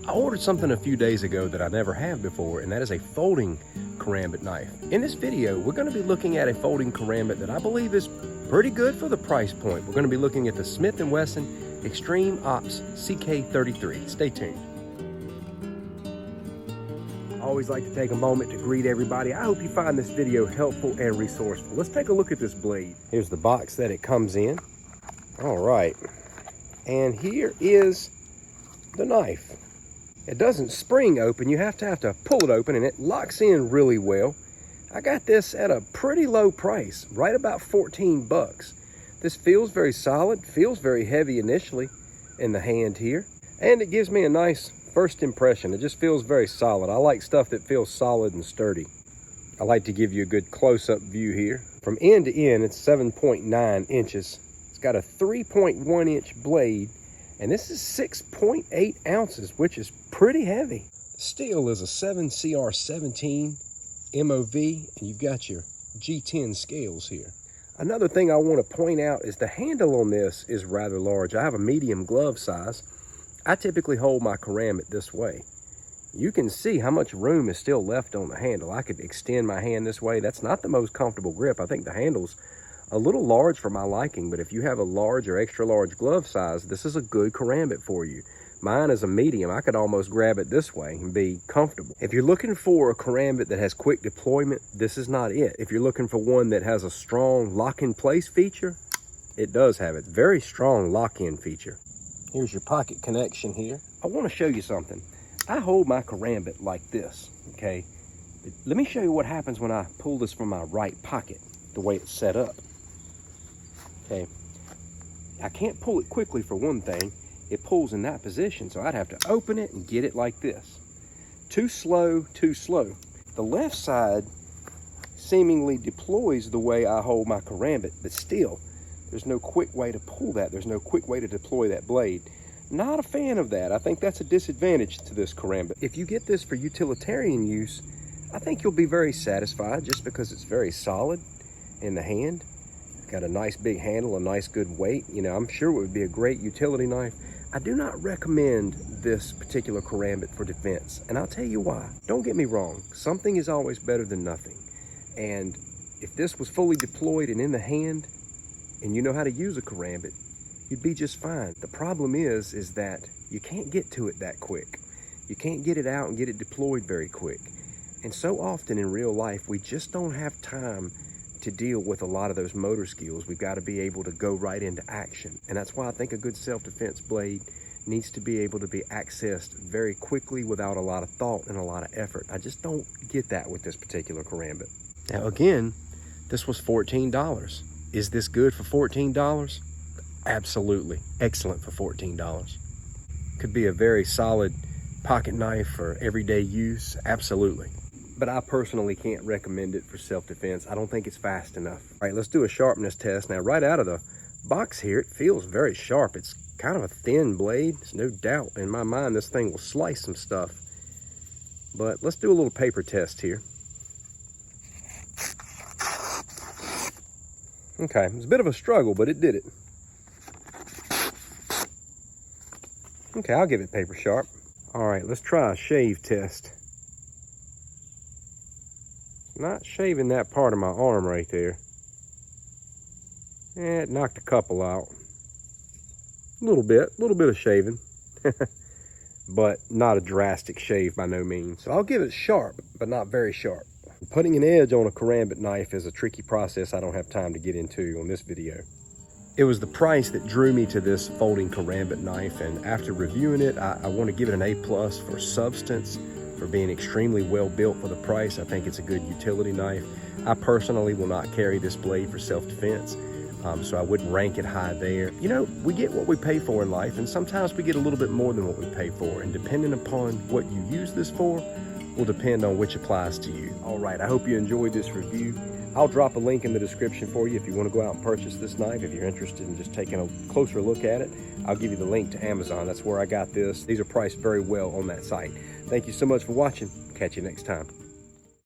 I ordered something a few days ago that I never have before, and that is a folding Karambit knife. In this video, we're going to be looking at a folding Karambit that I believe is pretty good for the price point. We're going to be looking at the Smith Wesson ExtremeOps CK33. Stay tuned. I always like to take a moment to greet everybody. I hope you find this video helpful and resourceful. Let's take a look at this blade. Here's the box that it comes in. All right. And here is the knife. It doesn't spring open. You have to pull it open, and it locks in really well. I got this at a pretty low price, right about 14 bucks. This feels very solid, feels very heavy initially in the hand here, and it gives me a nice first impression. It just feels very solid. I like stuff that feels solid and sturdy. I like to give you a good close-up view here. From end to end, it's 7.9 inches. It's got a 3.1 inch blade, and this is 6.8 ounces, which is pretty heavy. The steel is a 7CR17 MOV, and you've got your G10 scales here. Another thing I want to point out is the handle on this is rather large. I have a medium glove size. I typically hold my Karambit this way. You can see how much room is still left on the handle. I could extend my hand this way. That's not the most comfortable grip. I think the handle's a little large for my liking, but if you have a large or extra large glove size, this is a good Karambit for you. Mine is a medium. I could almost grab it this way and be comfortable. If you're looking for a Karambit that has quick deployment, this is not it. If you're looking for one that has a strong lock-in-place feature, it does have it. Very strong lock-in feature. Here's your pocket connection here. I want to show you something. I hold my Karambit like this, okay? Let me show you what happens when I pull this from my right pocket, the way it's set up. Okay, I can't pull it quickly for one thing. It pulls in that position, so I'd have to open it and get it like this. Too slow, too slow. The left side seemingly deploys the way I hold my Karambit, but still, there's no quick way to pull that. There's no quick way to deploy that blade. Not a fan of that. I think that's a disadvantage to this Karambit. If you get this for utilitarian use, I think you'll be very satisfied just because it's very solid in the hand. Got a nice big handle, a nice good weight. You know, I'm sure it would be a great utility knife. I do not recommend this particular Karambit for defense, and I'll tell you why. Don't get me wrong, something is always better than nothing. And if this was fully deployed and in the hand, and you know how to use a Karambit, you'd be just fine. The problem is that you can't get to it that quick. You can't get it out and get it deployed very quick. And so often in real life, we just don't have time to deal with a lot of those motor skills. We've got to be able to go right into action. And that's why I think a good self-defense blade needs to be able to be accessed very quickly without a lot of thought and a lot of effort. I just don't get that with this particular Karambit. Now again, this was $14. Is this good for $14? Absolutely. Excellent for $14. Could be a very solid pocket knife for everyday use. Absolutely. But I personally can't recommend it for self-defense. I don't think it's fast enough. All right, let's do a sharpness test. Now, right out of the box here, it feels very sharp. It's kind of a thin blade. There's no doubt in my mind this thing will slice some stuff. But let's do a little paper test here. Okay, it's a bit of a struggle, but it did it. Okay, I'll give it paper sharp. All right, let's try a shave test. Not shaving that part of my arm right there. It knocked a couple out. A little bit of shaving. But not a drastic shave by no means. So I'll give it sharp, but not very sharp. Putting an edge on a Karambit knife is a tricky process I don't have time to get into on this video. It was the price that drew me to this folding Karambit knife, and after reviewing it, I want to give it an A+ for substance, for being extremely well built for the price. I think it's a good utility knife. I personally will not carry this blade for self-defense, so I wouldn't rank it high there. You know, we get what we pay for in life, and sometimes we get a little bit more than what we pay for, and depending upon what you use this for will depend on which applies to you. All right, I hope you enjoyed this review. I'll drop a link in the description for you if you want to go out and purchase this knife. If you're interested in just taking a closer look at it, I'll give you the link to Amazon. That's where I got this. These are priced very well on that site. Thank you so much for watching. Catch you next time.